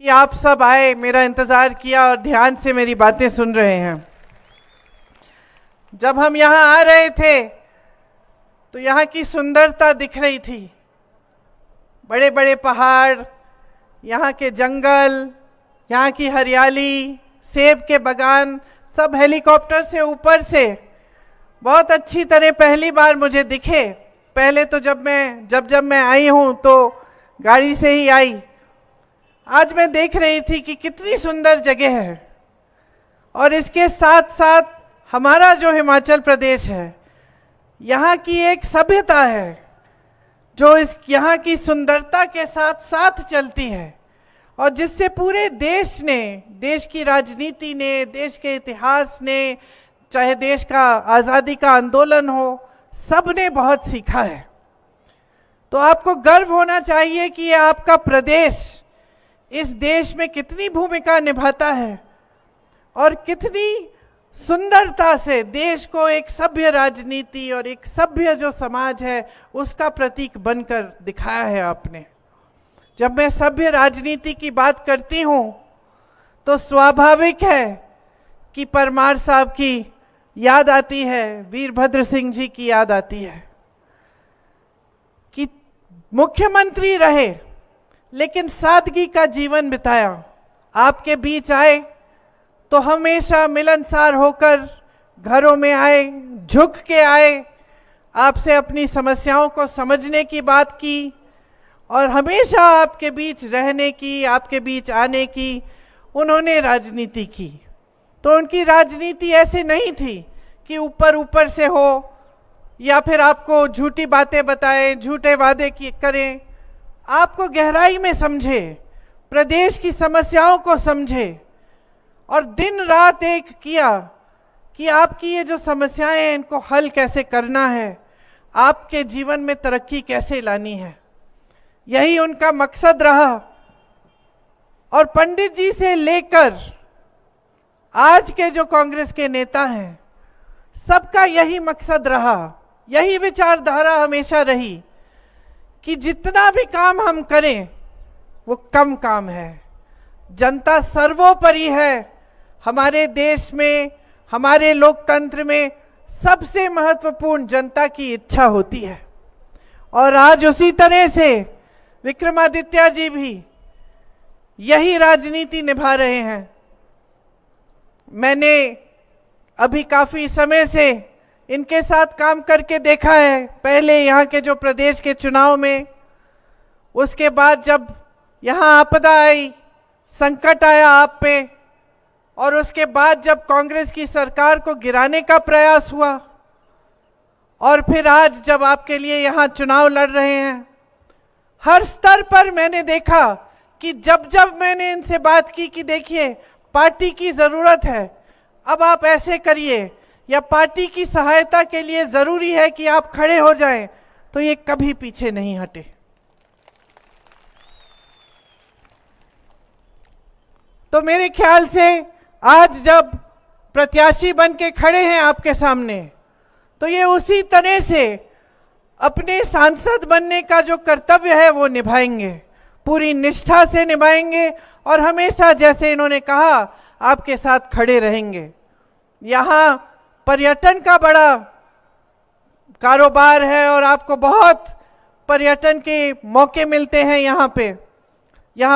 कि आप सब आए, मेरा इंतज़ार किया और ध्यान से मेरी बातें सुन रहे हैं। जब हम यहाँ आ रहे थे तो यहाँ की सुंदरता दिख रही थी, बड़े बड़े पहाड़, यहाँ के जंगल, यहाँ की हरियाली, सेब के बागान, सब हेलीकॉप्टर से ऊपर से बहुत अच्छी तरह पहली बार मुझे दिखे। पहले तो जब मैं आई हूँ तो गाड़ी से ही आई। आज मैं देख रही थी कि कितनी सुंदर जगह है, और इसके साथ साथ हमारा जो हिमाचल प्रदेश है, यहाँ की एक सभ्यता है जो यहाँ की सुंदरता के साथ साथ चलती है, और जिससे पूरे देश ने, देश की राजनीति ने, देश के इतिहास ने, चाहे देश का आज़ादी का आंदोलन हो, सब ने बहुत सीखा है। तो आपको गर्व होना चाहिए कि ये आपका प्रदेश इस देश में कितनी भूमिका निभाता है और कितनी सुंदरता से देश को एक सभ्य राजनीति और एक सभ्य जो समाज है उसका प्रतीक बनकर दिखाया है आपने। जब मैं सभ्य राजनीति की बात करती हूँ तो स्वाभाविक है कि परमार साहब की याद आती है, वीरभद्र सिंह जी की याद आती है कि मुख्यमंत्री रहे लेकिन सादगी का जीवन बिताया। आपके बीच आए तो हमेशा मिलनसार होकर घरों में आए, झुक के आए, आपसे अपनी समस्याओं को समझने की बात की, और हमेशा आपके बीच रहने की, आपके बीच आने की उन्होंने राजनीति की। तो उनकी राजनीति ऐसे नहीं थी कि ऊपर ऊपर से हो या फिर आपको झूठी बातें बताएं, झूठे वादे करें। आपको गहराई में समझे, प्रदेश की समस्याओं को समझे और दिन रात एक किया कि आपकी ये जो समस्याएं हैं इनको हल कैसे करना है, आपके जीवन में तरक्की कैसे लानी है, यही उनका मकसद रहा। और पंडित जी से लेकर आज के जो कांग्रेस के नेता हैं, सबका यही मकसद रहा, यही विचारधारा हमेशा रही कि जितना भी काम हम करें वो कम काम है। जनता सर्वोपरि है। हमारे देश में, हमारे लोकतंत्र में सबसे महत्वपूर्ण जनता की इच्छा होती है, और आज उसी तरह से विक्रमादित्य जी भी यही राजनीति निभा रहे हैं। मैंने अभी काफी समय से इनके साथ काम करके देखा है, पहले यहाँ के जो प्रदेश के चुनाव में, उसके बाद जब यहाँ आपदा आई, संकट आया आप पे, और उसके बाद जब कांग्रेस की सरकार को गिराने का प्रयास हुआ, और फिर आज जब आपके लिए यहाँ चुनाव लड़ रहे हैं, हर स्तर पर मैंने देखा कि जब जब मैंने इनसे बात की कि देखिए पार्टी की ज़रूरत है, अब आप ऐसे करिए, या पार्टी की सहायता के लिए ज़रूरी है कि आप खड़े हो जाएं, तो ये कभी पीछे नहीं हटे। तो मेरे ख्याल से आज जब प्रत्याशी बन के खड़े हैं आपके सामने, तो ये उसी तरह से अपने सांसद बनने का जो कर्तव्य है वो निभाएंगे, पूरी निष्ठा से निभाएंगे, और हमेशा जैसे इन्होंने कहा आपके साथ खड़े रहेंगे। यहाँ पर्यटन का बड़ा कारोबार है और आपको बहुत पर्यटन के मौके मिलते हैं यहाँ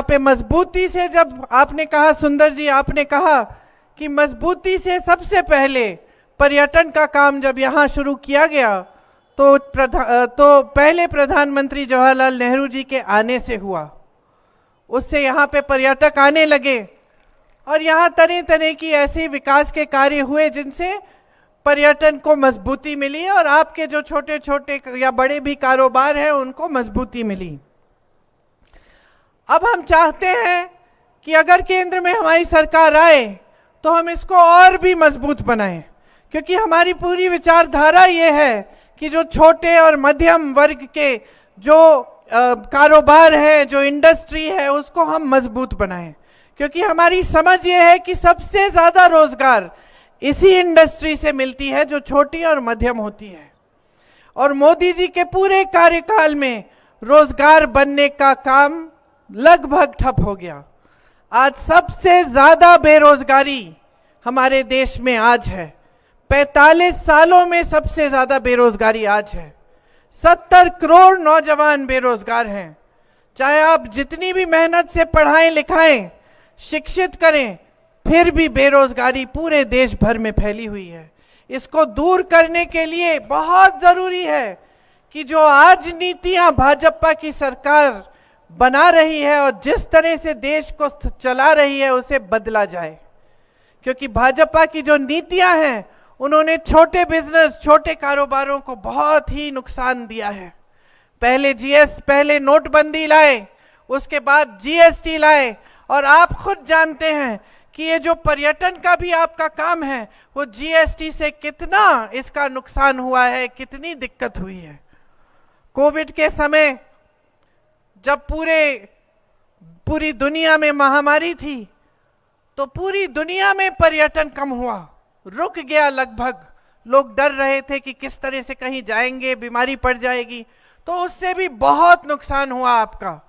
पे मजबूती से, जब आपने कहा सुंदर जी, आपने कहा कि मजबूती से सबसे पहले पर्यटन का काम जब यहाँ शुरू किया गया तो पहले प्रधानमंत्री जवाहरलाल नेहरू जी के आने से हुआ, उससे यहाँ पे पर्यटक आने लगे, और यहाँ तरह तरह की ऐसे विकास के कार्य हुए जिनसे पर्यटन को मजबूती मिली, और आपके जो छोटे छोटे या बड़े भी कारोबार हैं उनको मजबूती मिली। अब हम चाहते हैं कि अगर केंद्र में हमारी सरकार आए तो हम इसको और भी मजबूत बनाएं, क्योंकि हमारी पूरी विचारधारा ये है कि जो छोटे और मध्यम वर्ग के जो कारोबार है, जो इंडस्ट्री है, उसको हम मजबूत बनाएं, क्योंकि हमारी समझ ये है कि सबसे ज़्यादा रोजगार इसी इंडस्ट्री से मिलती है जो छोटी और मध्यम होती है। और मोदी जी के पूरे कार्यकाल में रोजगार बनने का काम लगभग ठप हो गया। आज सबसे ज्यादा बेरोजगारी हमारे देश में आज है। 45 सालों में सबसे ज्यादा बेरोजगारी आज है। 70 करोड़ नौजवान बेरोजगार हैं। चाहे आप जितनी भी मेहनत से पढ़ाएं लिखाएं, शिक्षित करें, फिर भी बेरोजगारी पूरे देश भर में फैली हुई है। इसको दूर करने के लिए बहुत जरूरी है कि जो आज नीतियां भाजपा की सरकार बना रही है और जिस तरह से देश को चला रही है उसे बदला जाए, क्योंकि भाजपा की जो नीतियां हैं उन्होंने छोटे बिजनेस, छोटे कारोबारों को बहुत ही नुकसान दिया है। पहले नोटबंदी लाए, उसके बाद जीएसटी लाए, और आप खुद जानते हैं कि ये जो पर्यटन का भी आपका काम है वो जीएसटी से कितना इसका नुकसान हुआ है, कितनी दिक्कत हुई है। कोविड के समय जब पूरी दुनिया में महामारी थी तो पूरी दुनिया में पर्यटन कम हुआ, रुक गया लगभग। लोग डर रहे थे कि किस तरह से कहीं जाएंगे, बीमारी पड़ जाएगी, तो उससे भी बहुत नुकसान हुआ आपका।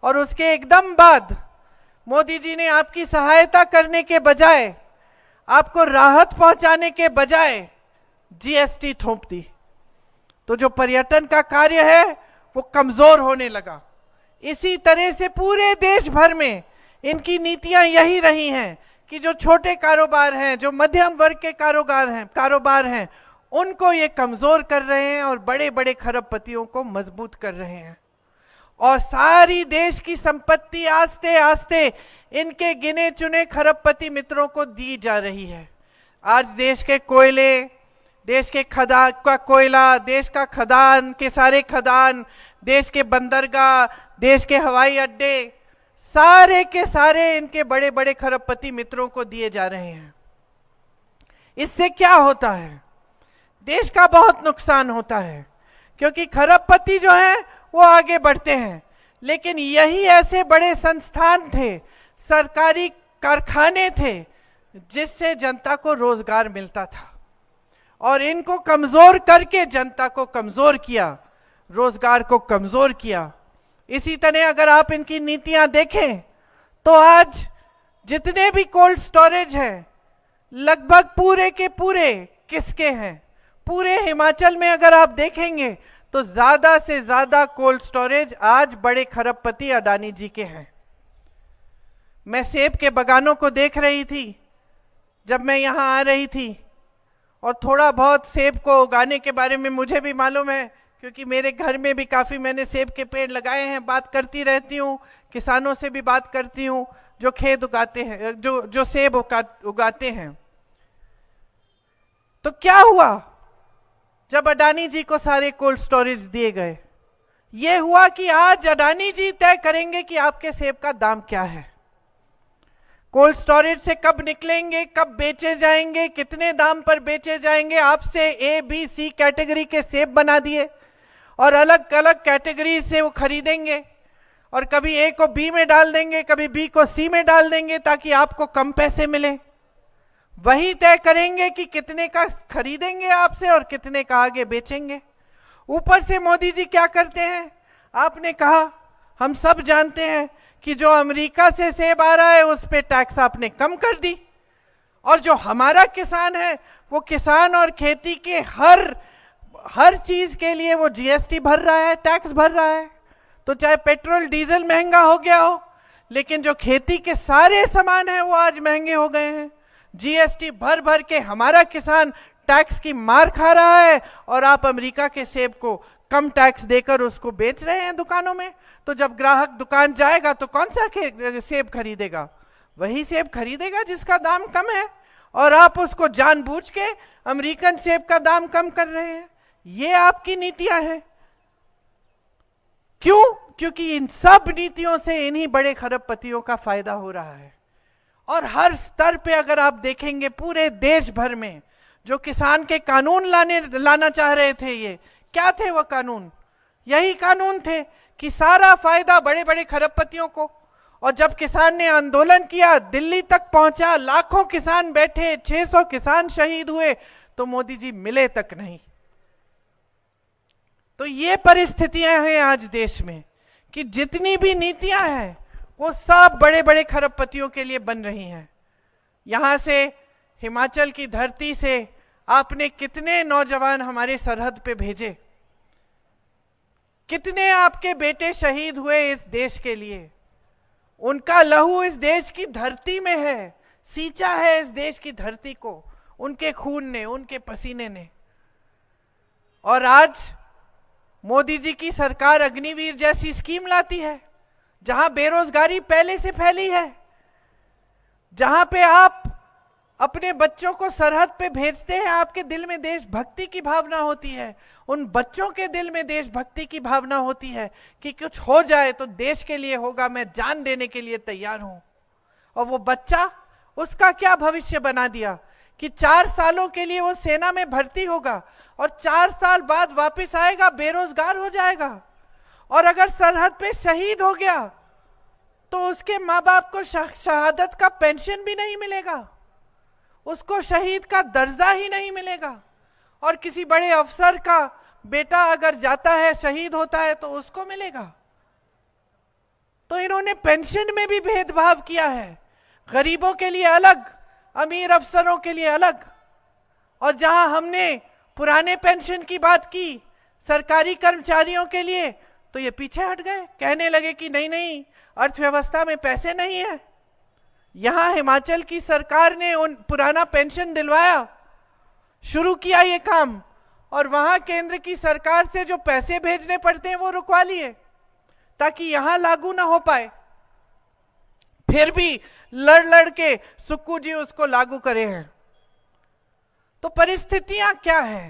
और उसके एकदम बाद मोदी जी ने आपकी सहायता करने के बजाय, आपको राहत पहुंचाने के बजाय जीएसटी थोप दी, तो जो पर्यटन का कार्य है वो कमजोर होने लगा। इसी तरह से पूरे देश भर में इनकी नीतियां यही रही हैं कि जो छोटे कारोबार हैं, जो मध्यम वर्ग के कारोबार हैं, उनको ये कमजोर कर रहे हैं और बड़े बड़े खरबपतियों को मजबूत कर रहे हैं। और सारी देश की संपत्ति आस्ते आस्ते इनके गिने चुने खरबपति मित्रों को दी जा रही है। आज देश के कोयले, देश के कोयला, देश का खदान के सारे खदान, देश के बंदरगाह, देश के हवाई अड्डे, सारे के सारे इनके बड़े बड़े खरबपति मित्रों को दिए जा रहे हैं। इससे क्या होता है? देश का बहुत नुकसान होता है, क्योंकि खरबपति जो हैं वो आगे बढ़ते हैं, लेकिन यही ऐसे बड़े संस्थान थे, सरकारी कारखाने थे, जिससे जनता को रोजगार मिलता था। और इनको कमजोर करके जनता को कमजोर किया, रोजगार को कमजोर किया। इसी तरह अगर आप इनकी नीतियां देखें तो आज जितने भी कोल्ड स्टोरेज हैं लगभग पूरे के पूरे किसके हैं? पूरे हिमाचल में अगर आप देखेंगे तो ज्यादा से ज्यादा कोल्ड स्टोरेज आज बड़े खरबपति अडानी जी के हैं। मैं सेब के बागानों को देख रही थी जब मैं यहां आ रही थी, और थोड़ा बहुत सेब को उगाने के बारे में मुझे भी मालूम है, क्योंकि मेरे घर में भी काफी मैंने सेब के पेड़ लगाए हैं। बात करती रहती हूँ, किसानों से भी बात करती हूँ जो खेत उगाते हैं, जो सेब उगाते हैं। तो क्या हुआ जब अडानी जी को सारे कोल्ड स्टोरेज दिए गए? ये हुआ कि आज अडानी जी तय करेंगे कि आपके सेब का दाम क्या है, कोल्ड स्टोरेज से कब निकलेंगे, कब बेचे जाएंगे, कितने दाम पर बेचे जाएंगे। आपसे ए बी सी कैटेगरी के सेब बना दिए और अलग अलग कैटेगरी से वो खरीदेंगे, और कभी ए को बी में डाल देंगे, कभी बी को सी में डाल देंगे ताकि आपको कम पैसे मिले। वही तय करेंगे कि कितने का खरीदेंगे आपसे और कितने का आगे बेचेंगे। ऊपर से मोदी जी क्या करते हैं? आपने कहा, हम सब जानते हैं कि जो अमेरिका से सेब आ रहा है उस पे टैक्स आपने कम कर दी, और जो हमारा किसान है वो किसान और खेती के हर चीज के लिए वो जीएसटी भर रहा है, टैक्स भर रहा है। तो चाहे पेट्रोल डीजल महंगा हो गया हो, लेकिन जो खेती के सारे सामान हैं वो आज महंगे हो गए हैं। जीएसटी भर भर के हमारा किसान टैक्स की मार खा रहा है, और आप अमेरिका के सेब को कम टैक्स देकर उसको बेच रहे हैं दुकानों में। तो जब ग्राहक दुकान जाएगा तो कौन सा सेब खरीदेगा? वही सेब खरीदेगा जिसका दाम कम है, और आप उसको जानबूझ के अमेरिकन सेब का दाम कम कर रहे हैं। ये आपकी नीतियां हैं। क्यों? क्योंकि इन सब नीतियों से इन्हीं बड़े खरबपतियों का फायदा हो रहा है। और हर स्तर पे अगर आप देखेंगे पूरे देश भर में जो किसान के कानून लाना चाह रहे थे, ये क्या थे? वो कानून यही कानून थे कि सारा फायदा बड़े बड़े खरबपतियों को। और जब किसान ने आंदोलन किया, दिल्ली तक पहुंचा, लाखों किसान बैठे, 600 किसान शहीद हुए, तो मोदी जी मिले तक नहीं। तो ये परिस्थितियां हैं आज देश में कि जितनी भी नीतियां हैं वो सब बड़े बड़े खरबपतियों के लिए बन रही हैं। यहां से, हिमाचल की धरती से आपने कितने नौजवान हमारे सरहद पे भेजे, कितने आपके बेटे शहीद हुए इस देश के लिए। उनका लहू इस देश की धरती में है, सींचा है इस देश की धरती को उनके खून ने, उनके पसीने ने। और आज मोदी जी की सरकार अग्निवीर जैसी स्कीम लाती है, जहां बेरोजगारी पहले से फैली है, जहां पे आप अपने बच्चों को सरहद पे भेजते हैं, आपके दिल में देशभक्ति की भावना होती है, उन बच्चों के दिल में देशभक्ति की भावना होती है कि कुछ हो जाए तो देश के लिए होगा, मैं जान देने के लिए तैयार हूं। और वो बच्चा, उसका क्या भविष्य बना दिया कि 4 सालों के लिए वो सेना में भर्ती होगा और 4 साल बाद वापस आएगा, बेरोजगार हो जाएगा। और अगर सरहद पे शहीद हो गया तो उसके माँ बाप को शहादत का पेंशन भी नहीं मिलेगा, उसको शहीद का दर्जा ही नहीं मिलेगा। और किसी बड़े अफसर का बेटा अगर जाता है, शहीद होता है, तो उसको मिलेगा। तो इन्होंने पेंशन में भी भेदभाव किया है, गरीबों के लिए अलग, अमीर अफसरों के लिए अलग। और जहां हमने पुराने पेंशन की बात की सरकारी कर्मचारियों के लिए, तो ये पीछे हट गए, कहने लगे कि नहीं नहीं, अर्थव्यवस्था में पैसे नहीं है। यहां हिमाचल की सरकार ने उन पुराना पेंशन दिलवाया, शुरू किया ये काम, और वहां केंद्र की सरकार से जो पैसे भेजने पड़ते हैं वो रुकवा लिए ताकि यहां लागू ना हो पाए। फिर भी लड़ लड़ के सुक्कू जी उसको लागू करे हैं। तो परिस्थितियां क्या है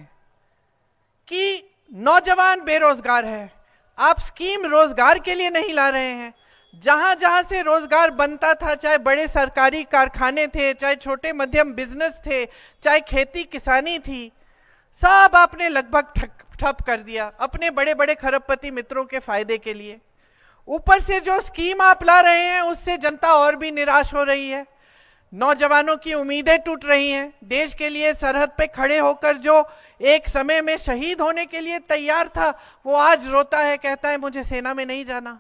कि नौजवान बेरोजगार है, आप स्कीम रोजगार के लिए नहीं ला रहे हैं। जहां जहां से रोजगार बनता था, चाहे बड़े सरकारी कारखाने थे, चाहे छोटे मध्यम बिजनेस थे, चाहे खेती किसानी थी, सब आपने लगभग ठप कर दिया अपने बड़े बड़े खरबपति मित्रों के फायदे के लिए। ऊपर से जो स्कीम आप ला रहे हैं उससे जनता और भी निराश हो रही है, नौजवानों की उम्मीदें टूट रही हैं। देश के लिए सरहद पे खड़े होकर जो एक समय में शहीद होने के लिए तैयार था, वो आज रोता है, कहता है मुझे सेना में नहीं जाना,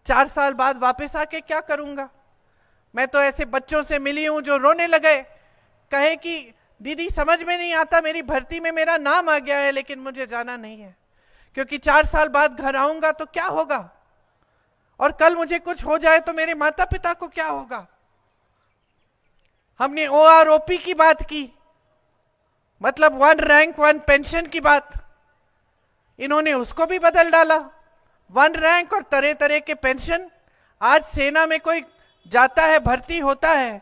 4 साल बाद वापस आके क्या करूंगा। मैं तो ऐसे बच्चों से मिली हूं जो रोने लगे, कहे कि दीदी समझ में नहीं आता, मेरी भर्ती में मेरा नाम आ गया है लेकिन मुझे जाना नहीं है, क्योंकि 4 साल बाद घर आऊंगा तो क्या होगा, और कल मुझे कुछ हो जाए तो मेरे माता पिता को क्या होगा। हमने OROP की बात की, मतलब 1 रैंक 1 पेंशन की बात, इन्होंने उसको भी बदल डाला। 1 रैंक और तरह तरह के पेंशन। आज सेना में कोई जाता है, भर्ती होता है,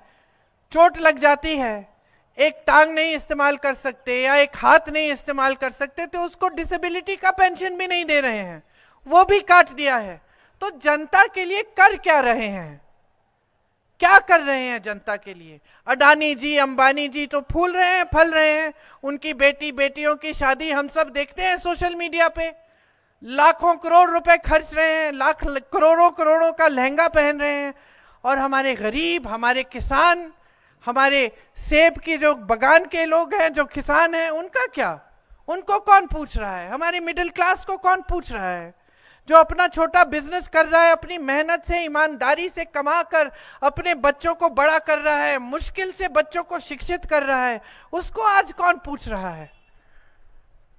चोट लग जाती है, एक टांग नहीं इस्तेमाल कर सकते या एक हाथ नहीं इस्तेमाल कर सकते, तो उसको डिसेबिलिटी का पेंशन भी नहीं दे रहे हैं, वो भी काट दिया है। तो जनता के लिए कर क्या रहे हैं, क्या कर रहे हैं जनता के लिए। अडानी जी, अंबानी जी तो फूल रहे हैं, फल रहे हैं, उनकी बेटियों की शादी हम सब देखते हैं सोशल मीडिया पे, लाखों करोड़ रुपए खर्च रहे हैं, लाख करोड़ों का लहंगा पहन रहे हैं। और हमारे गरीब, हमारे किसान, हमारे सेब की जो बगान के लोग हैं, जो किसान हैं, उनका क्या, उनको कौन पूछ रहा है। हमारे मिडिल क्लास को कौन पूछ रहा है, जो अपना छोटा बिजनेस कर रहा है, अपनी मेहनत से, ईमानदारी से कमा कर अपने बच्चों को बड़ा कर रहा है, मुश्किल से बच्चों को शिक्षित कर रहा है, उसको आज कौन पूछ रहा है।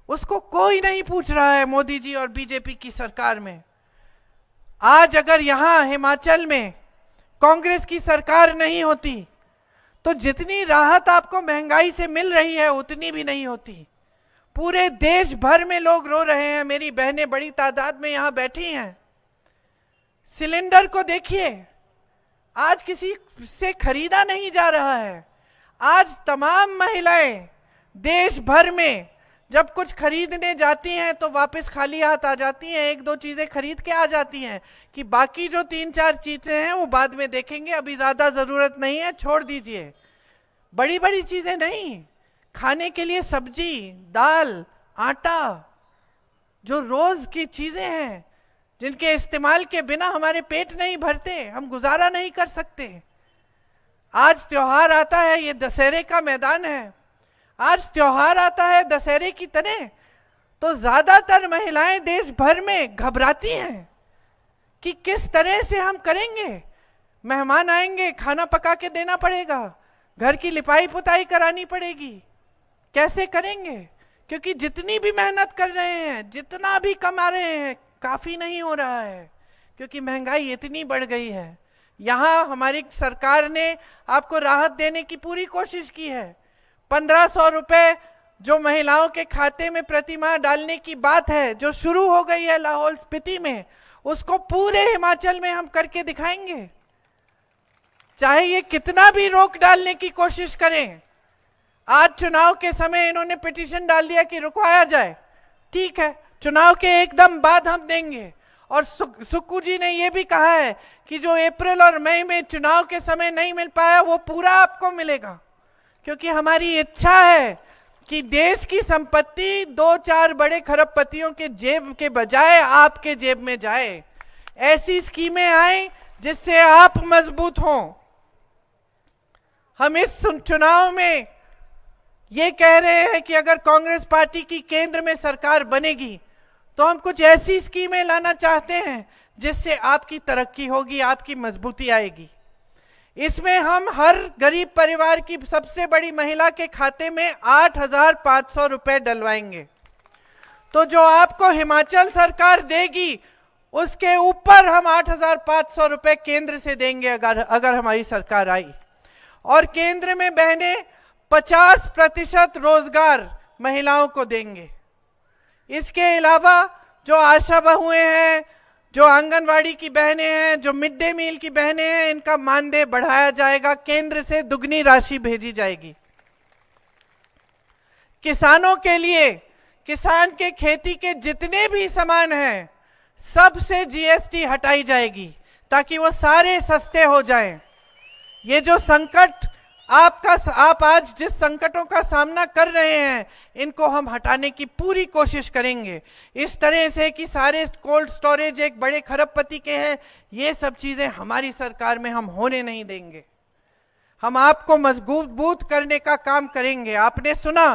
उसको कोई नहीं पूछ रहा है मोदी जी और बीजेपी की सरकार में। आज अगर यहां हिमाचल में कांग्रेस की सरकार नहीं होती तो जितनी राहत आपको महंगाई से मिल रही है उतनी भी नहीं होती। पूरे देश भर में लोग रो रहे हैं, मेरी बहनें बड़ी तादाद में यहां बैठी हैं। सिलेंडर को देखिए, आज किसी से खरीदा नहीं जा रहा है। आज तमाम महिलाएं देश भर में जब कुछ खरीदने जाती हैं तो वापस खाली हाथ आ जाती हैं, 1-2 चीजें खरीद के आ जाती हैं कि बाकी जो 3-4 चीजें हैं वो बाद में देखेंगे, अभी ज्यादा जरूरत नहीं है, छोड़ दीजिए। बड़ी बड़ी चीजें नहीं, खाने के लिए सब्जी, दाल, आटा, जो रोज की चीजें हैं जिनके इस्तेमाल के बिना हमारे पेट नहीं भरते, हम गुजारा नहीं कर सकते। आज त्योहार आता है, ये दशहरे का मैदान है, आज त्योहार आता है दशहरे की तरह, तो ज्यादातर महिलाएं देश भर में घबराती हैं कि किस तरह से हम करेंगे, मेहमान आएंगे, खाना पका के देना पड़ेगा, घर की लिपाई पुताई करानी पड़ेगी। कैसे करेंगे? क्योंकि जितनी भी मेहनत कर रहे हैं, जितना भी कमा रहे हैं, काफी नहीं हो रहा है, क्योंकि महंगाई इतनी बढ़ गई है। यहाँ हमारी सरकार ने आपको राहत देने की पूरी कोशिश की है। 1500 रुपए जो महिलाओं के खाते में प्रतिमाह डालने की बात है, जो शुरू हो गई है लाहौल स्पीति में, उसको पूरे हिमाचल में हम करके दिखाएंगे। चाहे ये कितना भी रोक डालने की कोशिश करें। आज चुनाव के समय इन्होंने पिटीशन डाल दिया कि रुकवाया जाए, ठीक है, चुनाव के एकदम बाद हम देंगे। और सुक्कू जी ने यह भी कहा है कि जो अप्रैल और मई में चुनाव के समय नहीं मिल पाया वो पूरा आपको मिलेगा, क्योंकि हमारी इच्छा है कि देश की संपत्ति 2-4 बड़े खरबपतियों के जेब के बजाय आपके जेब में जाए। ऐसी स्कीमें आए जिससे आप मजबूत हों। हम इस चुनाव में ये कह रहे हैं कि अगर कांग्रेस पार्टी की केंद्र में सरकार बनेगी तो हम कुछ ऐसी स्कीमें लाना चाहते हैं जिससे आपकी तरक्की होगी, आपकी मजबूती आएगी। इसमें हम हर गरीब परिवार की सबसे बड़ी महिला के खाते में 8,500 रुपए डलवाएंगे। तो जो आपको हिमाचल सरकार देगी उसके ऊपर हम 8,500 रुपए केंद्र से देंगे अगर हमारी सरकार आई। और केंद्र में बहने 50% रोजगार महिलाओं को देंगे। इसके अलावा जो आशा बहुएं हैं, जो आंगनवाड़ी की बहनें हैं, जो मिड डे मील की बहनें हैं, इनका मानदेय बढ़ाया जाएगा, केंद्र से दुगनी राशि भेजी जाएगी। किसानों के लिए, किसान के खेती के जितने भी सामान हैं सब से जीएसटी हटाई जाएगी ताकि वो सारे सस्ते हो जाएं। ये जो संकट आप आज जिस संकटों का सामना कर रहे हैं, इनको हम हटाने की पूरी कोशिश करेंगे, इस तरह से कि सारे कोल्ड स्टोरेज एक बड़े खरबपति के हैं, ये सब चीजें हमारी सरकार में हम होने नहीं देंगे। हम आपको मजबूत करने का काम करेंगे। आपने सुना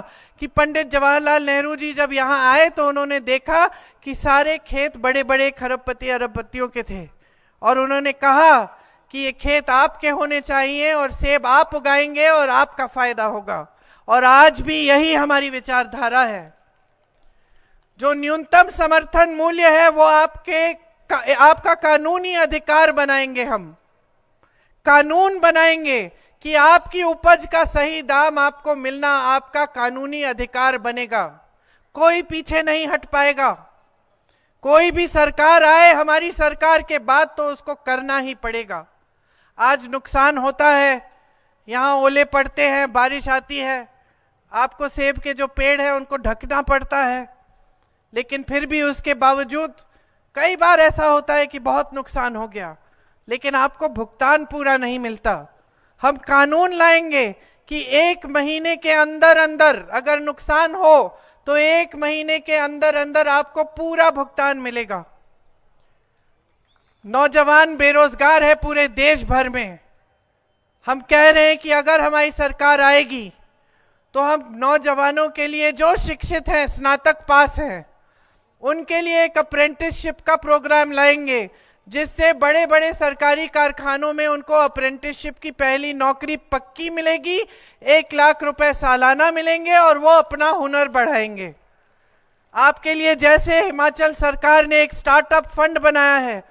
कि पंडित जवाहरलाल नेहरू जी जब यहाँ आए तो उन्होंने देखा कि सारे खेत बड़े बड़े खरबपति अरबपतियों के थे, और उन्होंने कहा कि ये खेत आपके होने चाहिए और सेब आप उगाएंगे और आपका फायदा होगा। और आज भी यही हमारी विचारधारा है। जो न्यूनतम समर्थन मूल्य है वो आपका कानूनी अधिकार बनाएंगे। हम कानून बनाएंगे कि आपकी उपज का सही दाम आपको मिलना आपका कानूनी अधिकार बनेगा। कोई पीछे नहीं हट पाएगा। कोई भी सरकार आए हमारी सरकार के बाद तो उसको करना ही पड़ेगा। आज नुकसान होता है, यहाँ ओले पड़ते हैं, बारिश आती है, आपको सेब के जो पेड़ है उनको ढकना पड़ता है, लेकिन फिर भी उसके बावजूद कई बार ऐसा होता है कि बहुत नुकसान हो गया, लेकिन आपको भुगतान पूरा नहीं मिलता। हम कानून लाएंगे कि 1 महीने के अंदर अंदर अगर नुकसान हो तो 1 महीने के अंदर अंदर आपको पूरा भुगतान मिलेगा। नौजवान बेरोजगार है पूरे देश भर में। हम कह रहे हैं कि अगर हमारी सरकार आएगी तो हम नौजवानों के लिए जो शिक्षित हैं, स्नातक पास हैं, उनके लिए एक अप्रेंटिसशिप का प्रोग्राम लाएंगे जिससे बड़े बड़े सरकारी कारखानों में उनको अप्रेंटिसशिप की पहली नौकरी पक्की मिलेगी, 1 लाख रुपए सालाना मिलेंगे और वो अपना हुनर बढ़ाएंगे। आपके लिए जैसे हिमाचल सरकार ने एक स्टार्टअप फंड बनाया है,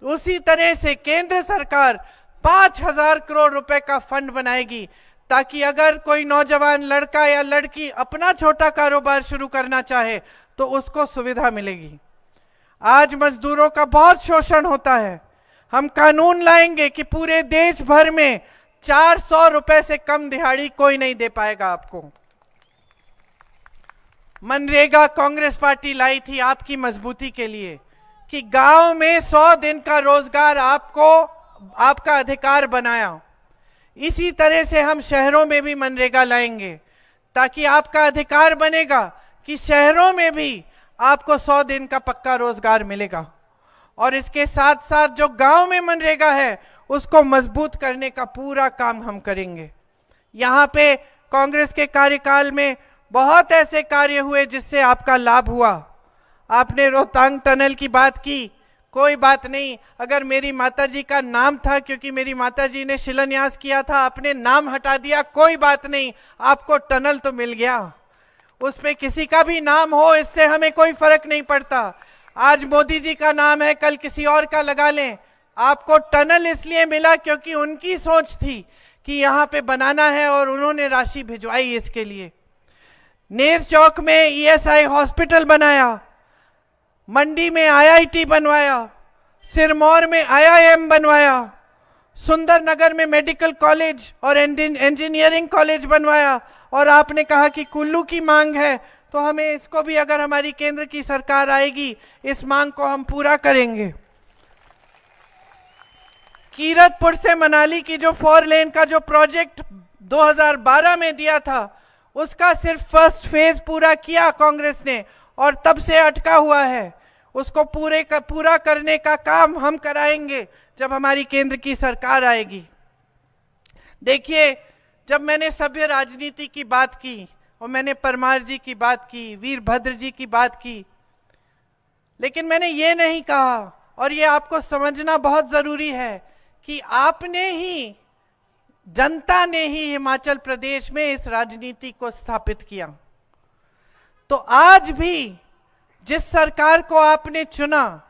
उसी तरह से केंद्र सरकार 5,000 करोड़ रुपए का फंड बनाएगी ताकि अगर कोई नौजवान लड़का या लड़की अपना छोटा कारोबार शुरू करना चाहे तो उसको सुविधा मिलेगी। आज मजदूरों का बहुत शोषण होता है। हम कानून लाएंगे कि पूरे देश भर में 400 रुपए से कम दिहाड़ी कोई नहीं दे पाएगा आपको। मनरेगा कांग्रेस पार्टी लाई थी आपकी मजबूती के लिए कि गांव में 100 दिन का रोजगार आपका अधिकार बनाया। इसी तरह से हम शहरों में भी मनरेगा लाएंगे ताकि आपका अधिकार बनेगा कि शहरों में भी आपको 100 दिन का पक्का रोजगार मिलेगा। और इसके साथ साथ जो गांव में मनरेगा है उसको मजबूत करने का पूरा काम हम करेंगे। यहाँ पे कांग्रेस के कार्यकाल में बहुत ऐसे कार्य हुए जिससे आपका लाभ हुआ। आपने रोहतांग टनल की बात की, कोई बात नहीं, अगर मेरी माताजी का नाम था, क्योंकि मेरी माताजी ने शिलान्यास किया था, अपने नाम हटा दिया, कोई बात नहीं, आपको टनल तो मिल गया। उस पे किसी का भी नाम हो, इससे हमें कोई फर्क नहीं पड़ता। आज मोदी जी का नाम है, कल किसी और का लगा लें। आपको टनल इसलिए मिला क्योंकि उनकी सोच थी कि यहाँ पे बनाना है और उन्होंने राशि भिजवाई इसके लिए। नेर चौक में ईएसआई हॉस्पिटल बनाया, मंडी में आईआईटी बनवाया, सिरमौर में आईआईएम बनवाया, सुंदरनगर में मेडिकल कॉलेज और इंजीनियरिंग कॉलेज बनवाया। और आपने कहा कि कुल्लू की मांग है, तो हमें इसको भी, अगर हमारी केंद्र की सरकार आएगी, इस मांग को हम पूरा करेंगे। कीरतपुर से मनाली की जो 4 लेन का जो प्रोजेक्ट 2012 में दिया था, उसका सिर्फ फर्स्ट फेज पूरा किया कांग्रेस ने, और तब से अटका हुआ है। उसको पूरा करने का काम हम कराएंगे जब हमारी केंद्र की सरकार आएगी। देखिए, जब मैंने सभ्य राजनीति की बात की और मैंने परमार जी की बात की, वीरभद्र जी की बात की, लेकिन मैंने ये नहीं कहा, और ये आपको समझना बहुत जरूरी है, कि आपने ही, जनता ने ही हिमाचल प्रदेश में इस राजनीति को स्थापित किया। तो आज भी जिस सरकार को आपने चुना,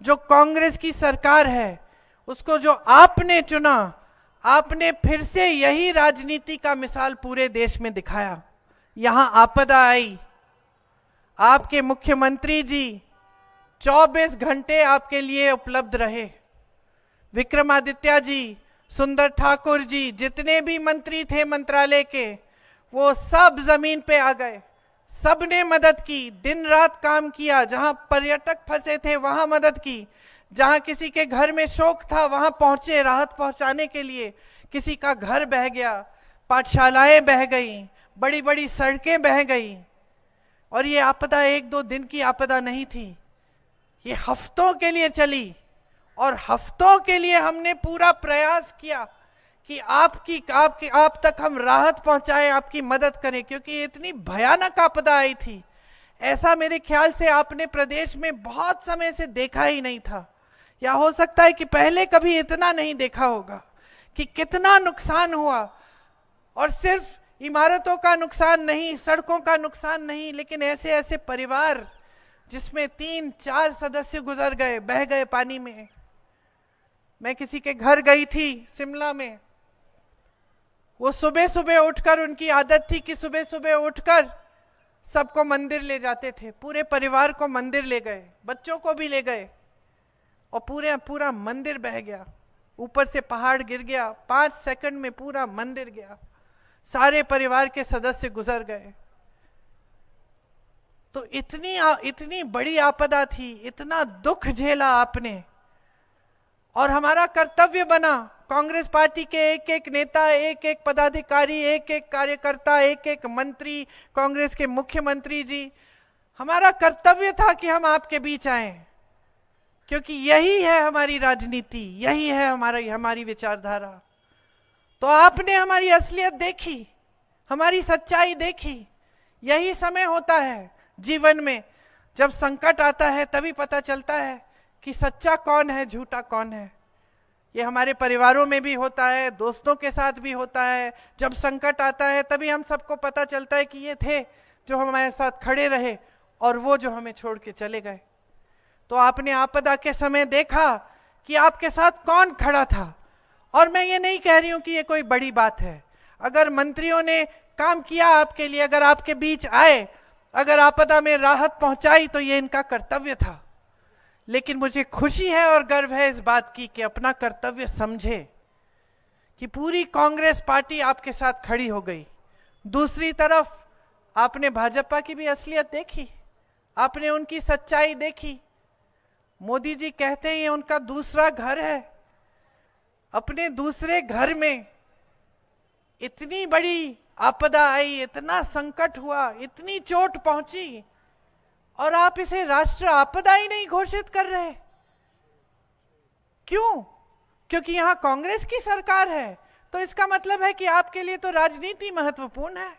जो कांग्रेस की सरकार है, उसको जो आपने चुना, आपने फिर से यही राजनीति का मिसाल पूरे देश में दिखाया। यहां आपदा आई, आपके मुख्यमंत्री जी 24 घंटे आपके लिए उपलब्ध रहे। विक्रमादित्य जी, सुंदर ठाकुर जी, जितने भी मंत्री थे मंत्रालय के, वो सब जमीन पे आ गए, सबने मदद की, दिन रात काम किया। जहां पर्यटक फंसे थे वहां मदद की, जहां किसी के घर में शोक था वहां पहुंचे राहत पहुंचाने के लिए। किसी का घर बह गया, पाठशालाएं बह गई, बड़ी बड़ी सड़कें बह गई। और ये आपदा 1-2 दिन की आपदा नहीं थी, ये हफ्तों के लिए चली, और हफ्तों के लिए हमने पूरा प्रयास किया कि आप तक हम राहत पहुंचाएं, आपकी मदद करें, क्योंकि इतनी भयानक आपदा आई थी। ऐसा मेरे ख्याल से आपने प्रदेश में बहुत समय से देखा ही नहीं था, या हो सकता है कि पहले कभी इतना नहीं देखा होगा कि कितना नुकसान हुआ। और सिर्फ इमारतों का नुकसान नहीं, सड़कों का नुकसान नहीं, लेकिन ऐसे ऐसे परिवार जिसमें 3-4 सदस्य गुजर गए, बह गए पानी में। मैं किसी के घर गई थी शिमला में, वो सुबह सुबह उठकर, उनकी आदत थी कि सुबह सुबह उठकर सबको मंदिर ले जाते थे, पूरे परिवार को मंदिर ले गए, बच्चों को भी ले गए, और पूरा मंदिर बह गया। ऊपर से पहाड़ गिर गया, 5 सेकंड में पूरा मंदिर गया, सारे परिवार के सदस्य गुजर गए। तो इतनी बड़ी आपदा थी, इतना दुख झेला आपने, और हमारा कर्तव्य बना, कांग्रेस पार्टी के एक एक नेता, एक एक पदाधिकारी, एक एक कार्यकर्ता, एक एक मंत्री, कांग्रेस के मुख्यमंत्री जी, हमारा कर्तव्य था कि हम आपके बीच आए, क्योंकि यही है हमारी राजनीति, यही है हमारी विचारधारा। तो आपने हमारी असलियत देखी, हमारी सच्चाई देखी। यही समय होता है जीवन में, जब संकट आता है तभी पता चलता है कि सच्चा कौन है, झूठा कौन है। ये हमारे परिवारों में भी होता है, दोस्तों के साथ भी होता है। जब संकट आता है तभी हम सबको पता चलता है कि ये थे जो हमारे साथ खड़े रहे, और वो जो हमें छोड़ के चले गए। तो आपने आपदा के समय देखा कि आपके साथ कौन खड़ा था। और मैं ये नहीं कह रही हूं कि ये कोई बड़ी बात है, अगर मंत्रियों ने काम किया आपके लिए, अगर आपके बीच आए, अगर आपदा में राहत पहुंचाई, तो ये इनका कर्तव्य था। लेकिन मुझे खुशी है और गर्व है इस बात की कि अपना कर्तव्य समझे कि पूरी कांग्रेस पार्टी आपके साथ खड़ी हो गई। दूसरी तरफ आपने भाजपा की भी असलियत देखी, आपने उनकी सच्चाई देखी। मोदी जी कहते हैं ये उनका दूसरा घर है। अपने दूसरे घर में इतनी बड़ी आपदा आई, इतना संकट हुआ, इतनी चोट पहुंची, और आप इसे राष्ट्र आपदा ही नहीं घोषित कर रहे। क्यों? क्योंकि यहां कांग्रेस की सरकार है, तो इसका मतलब है कि आपके लिए तो राजनीति महत्वपूर्ण है।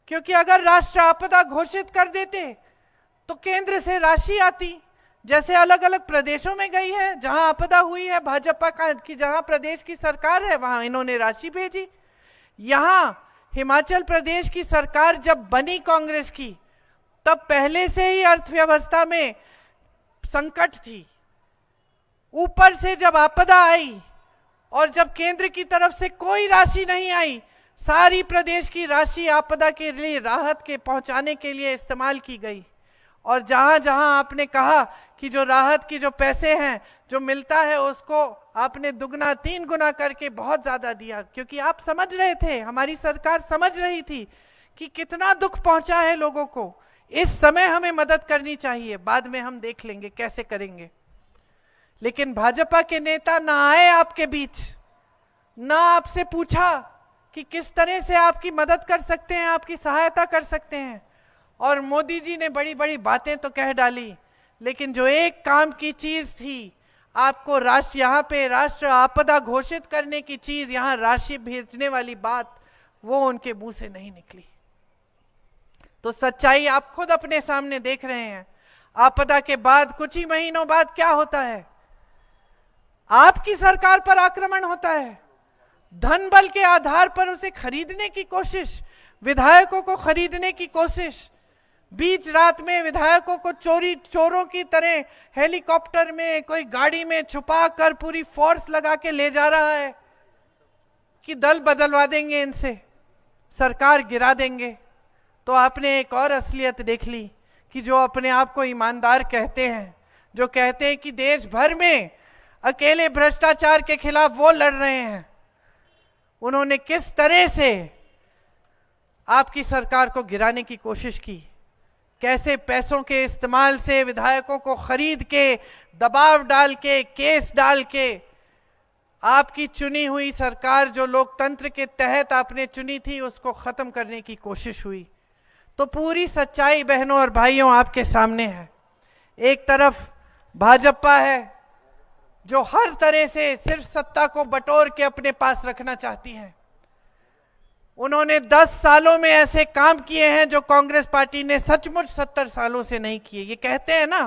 क्योंकि अगर राष्ट्र आपदा घोषित कर देते तो केंद्र से राशि आती, जैसे अलग अलग प्रदेशों में गई है, जहां आपदा हुई है भाजपा का की, जहां प्रदेश की सरकार है वहां इन्होंने राशि भेजी। यहां हिमाचल प्रदेश की सरकार जब बनी कांग्रेस की, तब पहले से ही अर्थव्यवस्था में संकट थी। ऊपर से जब आपदा आई और जब केंद्र की तरफ से कोई राशि नहीं आई, सारी प्रदेश की राशि आपदा के लिए राहत के पहुंचाने के लिए इस्तेमाल की गई। और जहां जहां आपने कहा कि जो राहत की जो पैसे हैं जो मिलता है उसको आपने दुगना 3 गुना करके बहुत ज्यादा दिया, क्योंकि आप समझ रहे थे, हमारी सरकार समझ रही थी कि कितना दुख पहुंचा है लोगों को। इस समय हमें मदद करनी चाहिए, बाद में हम देख लेंगे कैसे करेंगे। लेकिन भाजपा के नेता ना आए आपके बीच, ना आपसे पूछा कि किस तरह से आपकी मदद कर सकते हैं, आपकी सहायता कर सकते हैं। और मोदी जी ने बड़ी बड़ी बातें तो कह डाली, लेकिन जो एक काम की चीज थी, आपको राष्ट्र यहाँ पे राष्ट्र आपदा घोषित करने की चीज, यहाँ राशि भेजने वाली बात, वो उनके मुंह से नहीं निकली। तो सच्चाई आप खुद अपने सामने देख रहे हैं। आपदा के बाद कुछ ही महीनों बाद क्या होता है? आपकी सरकार पर आक्रमण होता है, धन बल के आधार पर उसे खरीदने की कोशिश, विधायकों को खरीदने की कोशिश। बीच रात में विधायकों को चोरों की तरह हेलीकॉप्टर में, कोई गाड़ी में छुपा कर पूरी फोर्स लगा के ले जा रहा है कि दल बदलवा देंगे, इनसे सरकार गिरा देंगे। तो आपने एक और असलियत देख ली कि जो अपने आप को ईमानदार कहते हैं, जो कहते हैं कि देश भर में अकेले भ्रष्टाचार के खिलाफ वो लड़ रहे हैं, उन्होंने किस तरह से आपकी सरकार को गिराने की कोशिश की। कैसे पैसों के इस्तेमाल से विधायकों को खरीद के, दबाव डाल के, केस डाल के आपकी चुनी हुई सरकार, जो लोकतंत्र के तहत आपने चुनी थी, उसको खत्म करने की कोशिश हुई। तो पूरी सच्चाई बहनों और भाइयों आपके सामने है। एक तरफ भाजपा है जो हर तरह से सिर्फ सत्ता को बटोर के अपने पास रखना चाहती है। उन्होंने 10 सालों में ऐसे काम किए हैं जो कांग्रेस पार्टी ने सचमुच 70 सालों से नहीं किए। ये कहते हैं ना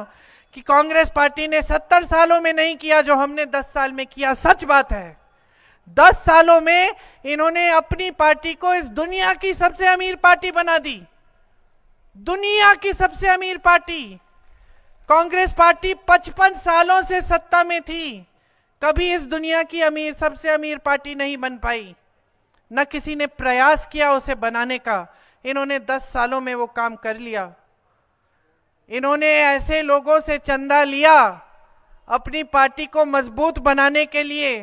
कि कांग्रेस पार्टी ने 70 सालों में नहीं किया जो हमने 10 साल में किया, सच बात है। 10 सालों में इन्होंने अपनी पार्टी को इस दुनिया की सबसे अमीर पार्टी बना दी। दुनिया की सबसे अमीर पार्टी कांग्रेस पार्टी 55 सालों से सत्ता में थी, कभी इस दुनिया की सबसे अमीर पार्टी नहीं बन पाई, न किसी ने प्रयास किया उसे बनाने का। इन्होंने 10 सालों में वो काम कर लिया। इन्होंने ऐसे लोगों से चंदा लिया अपनी पार्टी को मजबूत बनाने के लिए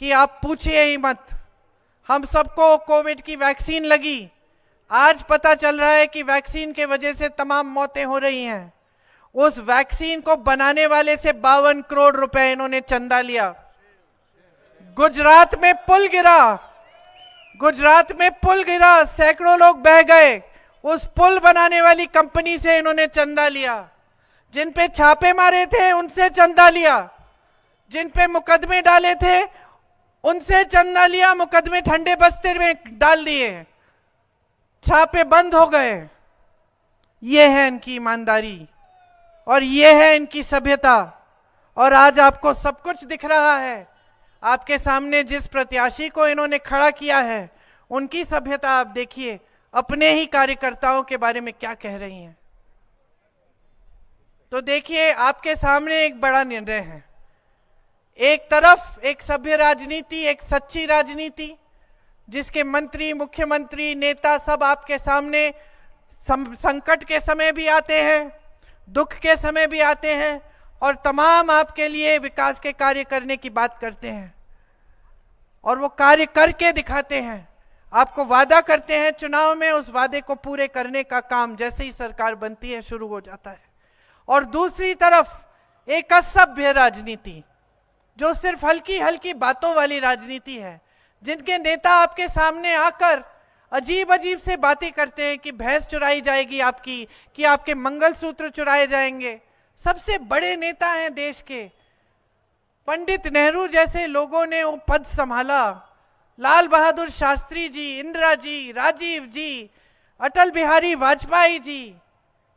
कि आप पूछिए ही मत। हम सबको कोविड की वैक्सीन लगी, आज पता चल रहा है कि वैक्सीन के वजह से तमाम मौतें हो रही हैं। उस वैक्सीन को बनाने वाले से 52 करोड़ रुपए इन्होंने चंदा लिया। गुजरात में पुल गिरा, गुजरात में पुल गिरा, सैकड़ों लोग बह गए, उस पुल बनाने वाली कंपनी से इन्होंने चंदा लिया। जिन पे छापे मारे थे उनसे चंदा लिया, जिन पे मुकदमे डाले थे उनसे चंदा लिया, मुकदमे ठंडे बस्ते में डाल दिए, छापे बंद हो गए। ये है इनकी ईमानदारी और ये है इनकी सभ्यता। और आज आपको सब कुछ दिख रहा है। आपके सामने जिस प्रत्याशी को इन्होंने खड़ा किया है, उनकी सभ्यता आप देखिए, अपने ही कार्यकर्ताओं के बारे में क्या कह रही हैं। तो देखिए, आपके सामने एक बड़ा निर्णय है। एक तरफ एक सभ्य राजनीति, एक सच्ची राजनीति, जिसके मंत्री, मुख्यमंत्री, नेता सब आपके सामने संकट के समय भी आते हैं, दुख के समय भी आते हैं और तमाम आपके लिए विकास के कार्य करने की बात करते हैं और वो कार्य करके दिखाते हैं। आपको वादा करते हैं चुनाव में, उस वादे को पूरे करने का काम जैसे ही सरकार बनती है शुरू हो जाता है। और दूसरी तरफ एक असभ्य राजनीति, जो सिर्फ हल्की हल्की बातों वाली राजनीति है, जिनके नेता आपके सामने आकर अजीब अजीब से बातें करते हैं कि भैंस चुराई जाएगी आपकी, कि आपके मंगलसूत्र चुराए जाएंगे। सबसे बड़े नेता हैं देश के, पंडित नेहरू जैसे लोगों ने वो पद संभाला, लाल बहादुर शास्त्री जी, इंदिरा जी, राजीव जी, अटल बिहारी वाजपेयी जी,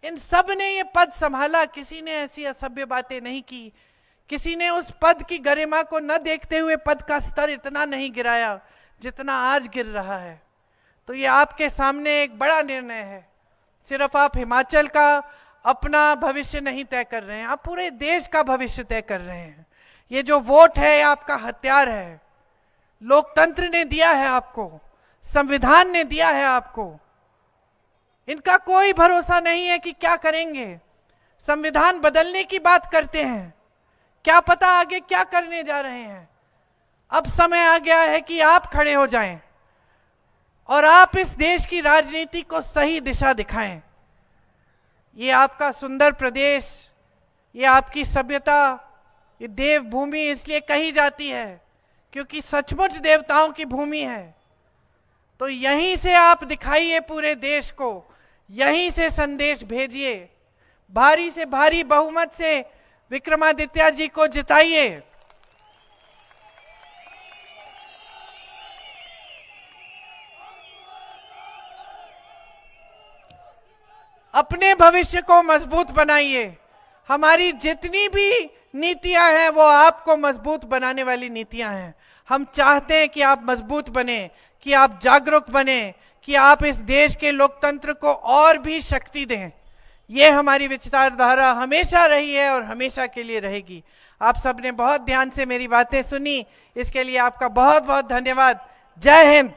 इन सब ने ये पद संभाला, किसी ने ऐसी असभ्य बातें नहीं की, किसी ने उस पद की गरिमा को न देखते हुए पद का स्तर इतना नहीं गिराया जितना आज गिर रहा है। तो ये आपके सामने एक बड़ा निर्णय है। सिर्फ आप हिमाचल का अपना भविष्य नहीं तय कर रहे हैं, आप पूरे देश का भविष्य तय कर रहे हैं। ये जो वोट है ये आपका हथियार है। लोकतंत्र ने दिया है आपको, संविधान ने दिया है आपको। इनका कोई भरोसा नहीं है कि क्या करेंगे। संविधान बदलने की बात करते हैं, क्या पता आगे क्या करने जा रहे हैं। अब समय आ गया है कि आप खड़े हो जाएं और आप इस देश की राजनीति को सही दिशा दिखाएं। ये आपका सुंदर प्रदेश, ये आपकी सभ्यता, ये देवभूमि इसलिए कही जाती है क्योंकि सचमुच देवताओं की भूमि है। तो यहीं से आप दिखाइए पूरे देश को, यहीं से संदेश भेजिए, भारी से भारी बहुमत से विक्रमादित्य जी को जिताइए। अपने भविष्य को मजबूत बनाइए। हमारी जितनी भी नीतियां हैं वो आपको मजबूत बनाने वाली नीतियां हैं। हम चाहते हैं कि आप मजबूत बने, कि आप जागरूक बने, कि आप इस देश के लोकतंत्र को और भी शक्ति दें। ये हमारी विचारधारा हमेशा रही है और हमेशा के लिए रहेगी। आप सबने बहुत ध्यान से मेरी बातें सुनी, इसके लिए आपका बहुत बहुत धन्यवाद। जय हिंद।